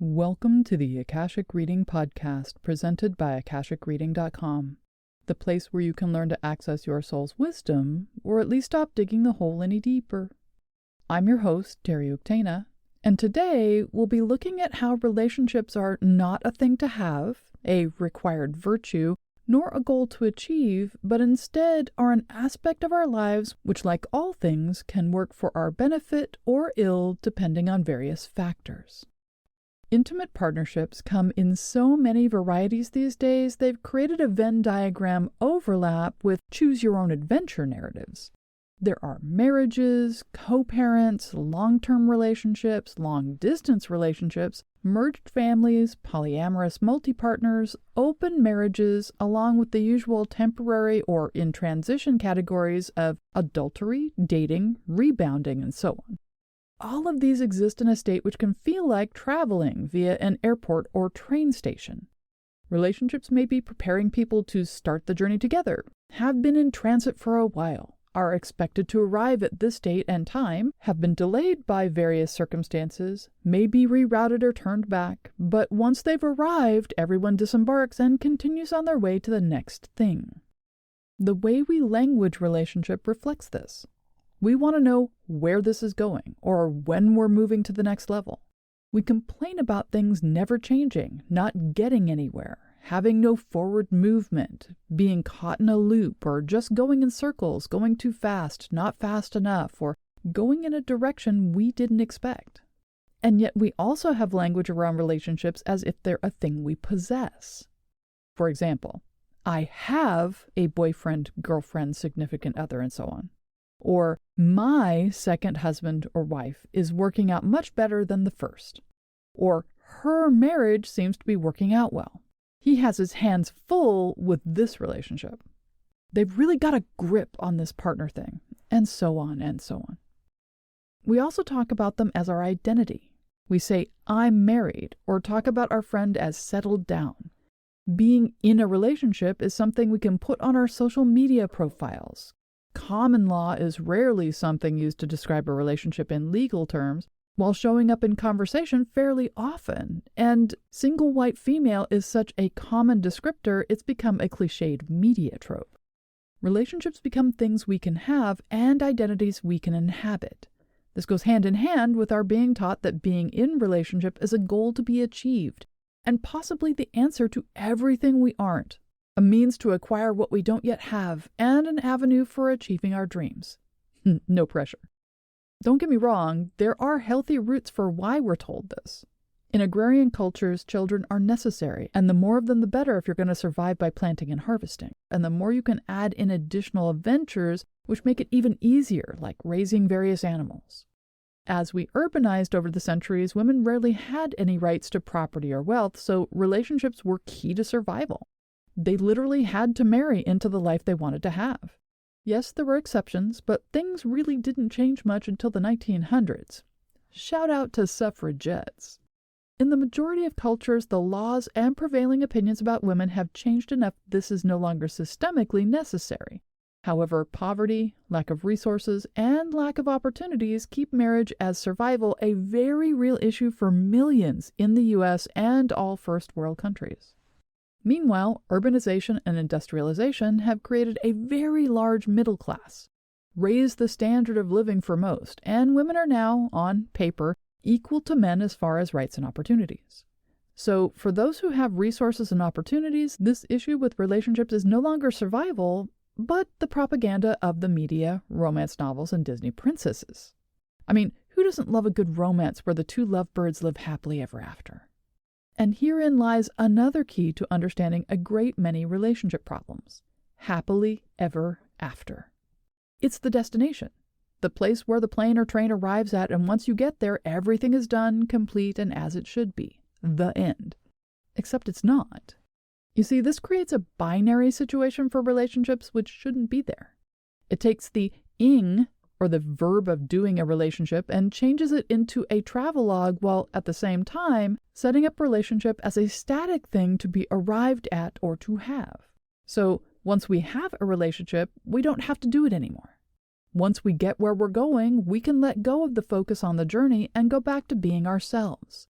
Welcome to the Akashic Reading Podcast, presented by AkashicReading.com, the place where you can learn to access your soul's wisdom, or at least stop digging the hole any deeper. I'm your host, Terry Uktana, and today we'll be looking at how relationships are not a thing to have, a required virtue, nor a goal to achieve, but instead are an aspect of our lives which, like all things, can work for our benefit or ill depending on various factors. Intimate partnerships come in so many varieties these days, they've created a Venn diagram overlap with choose-your-own-adventure narratives. There are marriages, co-parents, long-term relationships, long-distance relationships, merged families, polyamorous multi-partners, open marriages, along with the usual temporary or in-transition categories of adultery, dating, rebounding, and so on. All of these exist in a state which can feel like traveling via an airport or train station. Relationships may be preparing people to start the journey together, have been in transit for a while, are expected to arrive at this date and time, have been delayed by various circumstances, may be rerouted or turned back, but once they've arrived, everyone disembarks and continues on their way to the next thing. The way we language relationship reflects this. We want to know where this is going, or when we're moving to the next level. We complain about things never changing, not getting anywhere, having no forward movement, being caught in a loop, or just going in circles, going too fast, not fast enough, or going in a direction we didn't expect. And yet we also have language around relationships as if they're a thing we possess. For example, I have a boyfriend, girlfriend, significant other, and so on. Or, my second husband or wife is working out much better than the first. Or, her marriage seems to be working out well. He has his hands full with this relationship. They've really got a grip on this partner thing, and so on and so on. We also talk about them as our identity. We say, I'm married, or talk about our friend as settled down. Being in a relationship is something we can put on our social media profiles. Common law is rarely something used to describe a relationship in legal terms, while showing up in conversation fairly often, and single white female is such a common descriptor it's become a cliched media trope. Relationships become things we can have and identities we can inhabit. This goes hand in hand with our being taught that being in relationship is a goal to be achieved, and possibly the answer to everything we aren't. A means to acquire what we don't yet have, and an avenue for achieving our dreams. No pressure. Don't get me wrong, there are healthy roots for why we're told this. In agrarian cultures, children are necessary, and the more of them the better if you're going to survive by planting and harvesting. And the more you can add in additional adventures, which make it even easier, like raising various animals. As we urbanized over the centuries, women rarely had any rights to property or wealth, so relationships were key to survival. They literally had to marry into the life they wanted to have. Yes, there were exceptions, but things really didn't change much until the 1900s. Shout out to suffragettes. In the majority of cultures, the laws and prevailing opinions about women have changed enough this is no longer systemically necessary. However, poverty, lack of resources, and lack of opportunities keep marriage as survival a very real issue for millions in the U.S. and all first world countries. Meanwhile, urbanization and industrialization have created a very large middle class, raised the standard of living for most, and women are now, on paper, equal to men as far as rights and opportunities. So, for those who have resources and opportunities, this issue with relationships is no longer survival, but the propaganda of the media, romance novels, and Disney princesses. I mean, who doesn't love a good romance where the two lovebirds live happily ever after? And herein lies another key to understanding a great many relationship problems. Happily ever after. It's the destination, the place where the plane or train arrives at, and once you get there, everything is done, complete, and as it should be. The end. Except it's not. You see, this creates a binary situation for relationships which shouldn't be there. It takes the ing, or the verb of doing a relationship, and changes it into a travelogue while at the same time setting up relationship as a static thing to be arrived at or to have. So once we have a relationship, we don't have to do it anymore. Once we get where we're going, we can let go of the focus on the journey and go back to being ourselves.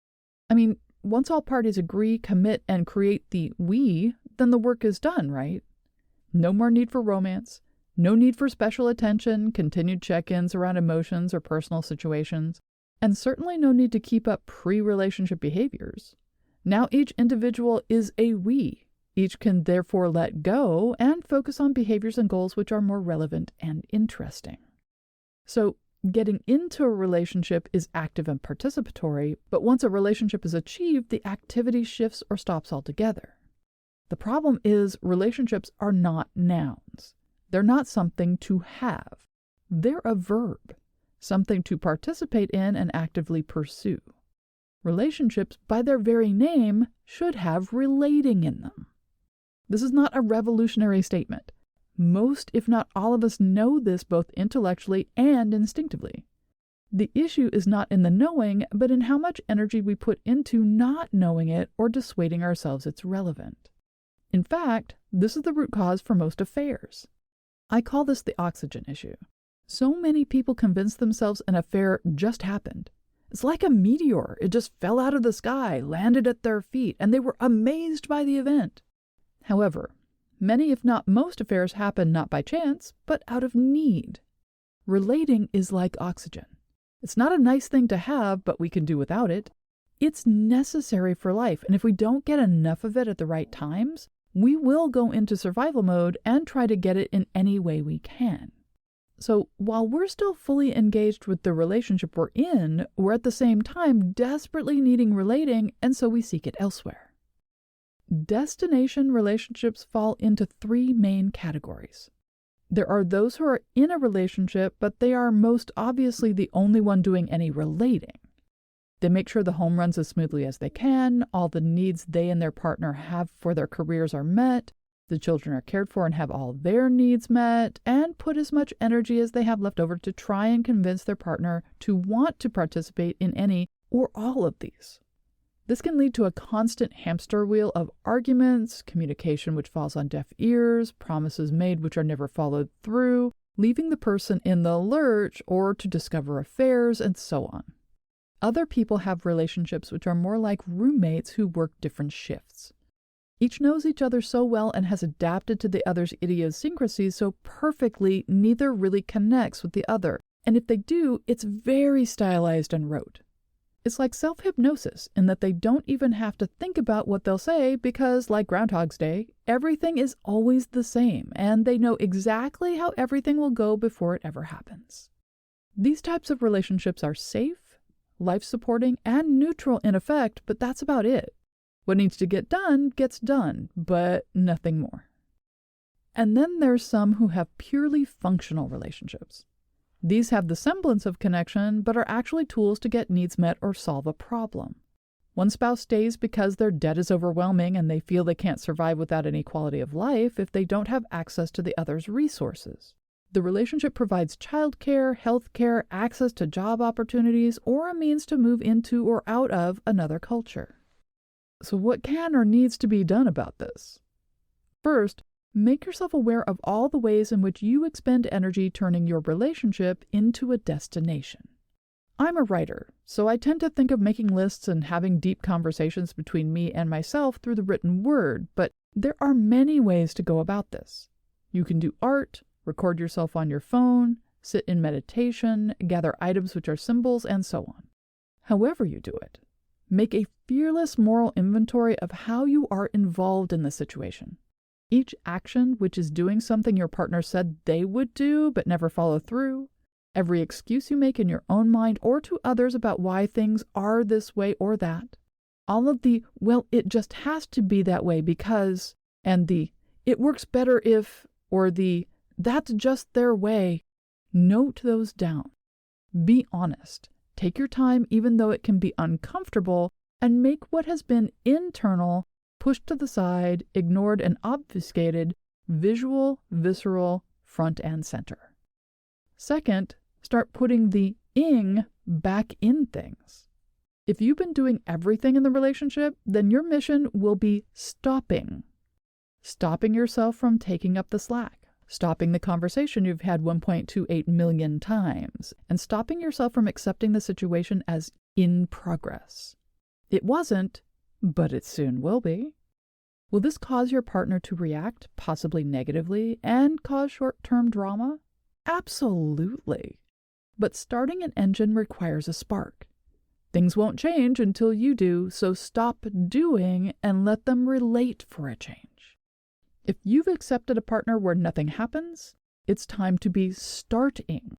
I mean, once all parties agree, commit, and create the we, then the work is done, right? No more need for romance, no need for special attention, continued check-ins around emotions or personal situations, and certainly no need to keep up pre-relationship behaviors. Now each individual is a we. Each can therefore let go and focus on behaviors and goals which are more relevant and interesting. So, getting into a relationship is active and participatory, but once a relationship is achieved, the activity shifts or stops altogether. The problem is relationships are not nouns. They're not something to have. They're a verb, something to participate in and actively pursue. Relationships, by their very name, should have relating in them. This is not a revolutionary statement. Most, if not all of us, know this both intellectually and instinctively. The issue is not in the knowing, but in how much energy we put into not knowing it or dissuading ourselves it's relevant. In fact, this is the root cause for most affairs. I call this the oxygen issue. So many people convince themselves an affair just happened. It's like a meteor. It just fell out of the sky, landed at their feet, and they were amazed by the event. However, many, if not most, affairs happen not by chance, but out of need. Relating is like oxygen. It's not a nice thing to have, but we can do without it. It's necessary for life, and if we don't get enough of it at the right times, we will go into survival mode and try to get it in any way we can. So while we're still fully engaged with the relationship we're in, we're at the same time desperately needing relating, and so we seek it elsewhere. Destination relationships fall into three main categories. There are those who are in a relationship, but they are most obviously the only one doing any relating. They make sure the home runs as smoothly as they can, all the needs they and their partner have for their careers are met, the children are cared for and have all their needs met, and put as much energy as they have left over to try and convince their partner to want to participate in any or all of these. This can lead to a constant hamster wheel of arguments, communication which falls on deaf ears, promises made which are never followed through, leaving the person in the lurch or to discover affairs, and so on. Other people have relationships which are more like roommates who work different shifts. Each knows each other so well and has adapted to the other's idiosyncrasies so perfectly neither really connects with the other, and if they do, it's very stylized and rote. It's like self-hypnosis in that they don't even have to think about what they'll say because, like Groundhog's Day, everything is always the same, and they know exactly how everything will go before it ever happens. These types of relationships are safe, life-supporting, and neutral in effect, but that's about it. What needs to get done gets done, but nothing more. And then there's some who have purely functional relationships. These have the semblance of connection, but are actually tools to get needs met or solve a problem. One spouse stays because their debt is overwhelming and they feel they can't survive without any quality of life if they don't have access to the other's resources. The relationship provides childcare, healthcare, access to job opportunities, or a means to move into or out of another culture. So what can or needs to be done about this? First, make yourself aware of all the ways in which you expend energy turning your relationship into a destination. I'm a writer, so I tend to think of making lists and having deep conversations between me and myself through the written word, but there are many ways to go about this. You can do art, record yourself on your phone, sit in meditation, gather items which are symbols, and so on. However you do it, make a fearless moral inventory of how you are involved in the situation. Each action which is doing something your partner said they would do but never follow through, every excuse you make in your own mind or to others about why things are this way or that, all of the, well, it just has to be that way because, and the, it works better if, or the, that's just their way. Note those down. Be honest. Take your time even though it can be uncomfortable, and make what has been internal pushed to the side, ignored, and obfuscated, visual, visceral, front and center. Second, start putting the ing back in things. If you've been doing everything in the relationship, then your mission will be stopping. Stopping yourself from taking up the slack. Stopping the conversation you've had 1.28 million times. And stopping yourself from accepting the situation as in progress. It wasn't, but it soon will be. Will this cause your partner to react, possibly negatively, and cause short-term drama? Absolutely. But starting an engine requires a spark. Things won't change until you do, so stop doing and let them relate for a change. If you've accepted a partner where nothing happens, it's time to be starting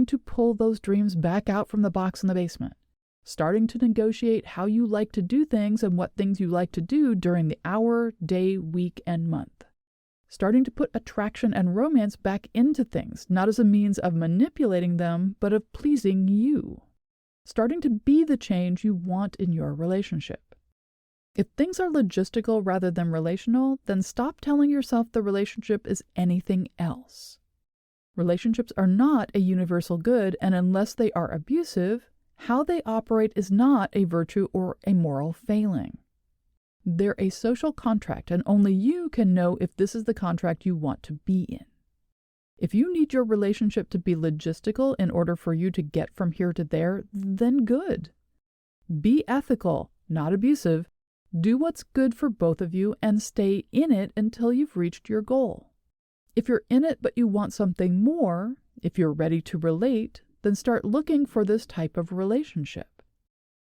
to pull those dreams back out from the box in the basement, starting to negotiate how you like to do things and what things you like to do during the hour, day, week, and month. Starting to put attraction and romance back into things, not as a means of manipulating them, but of pleasing you. Starting to be the change you want in your relationship. If things are logistical rather than relational, then stop telling yourself the relationship is anything else. Relationships are not a universal good, and unless they are abusive, how they operate is not a virtue or a moral failing. They're a social contract, and only you can know if this is the contract you want to be in. If you need your relationship to be logistical in order for you to get from here to there, then good. Be ethical, not abusive. Do what's good for both of you and stay in it until you've reached your goal. If you're in it but you want something more, if you're ready to relate, then start looking for this type of relationship.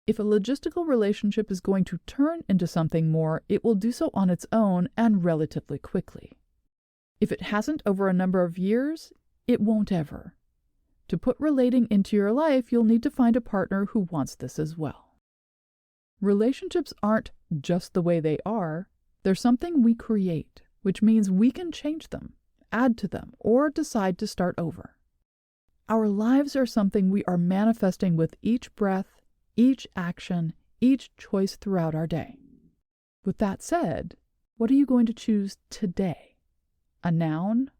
If a logistical relationship is going to turn into something more, it will do so on its own and relatively quickly. If it hasn't over a number of years, it won't ever. To put relating into your life, you'll need to find a partner who wants this as well. Relationships aren't just the way they are. They're something we create, which means we can change them, add to them, or decide to start over. Our lives are something we are manifesting with each breath, each action, each choice throughout our day. With that said, what are you going to choose today? A noun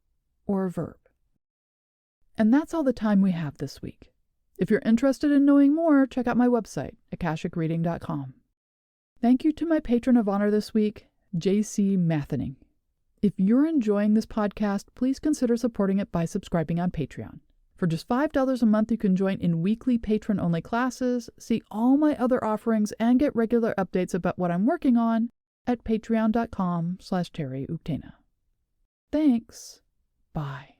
or a verb? And that's all the time we have this week. If you're interested in knowing more, check out my website, akashicreading.com. Thank you to my patron of honor this week, J.C. Mathening. If you're enjoying this podcast, please consider supporting it by subscribing on Patreon. For just $5 a month, you can join in weekly patron-only classes, see all my other offerings, and get regular updates about what I'm working on at patreon.com/TerryUktana. Thanks. Bye.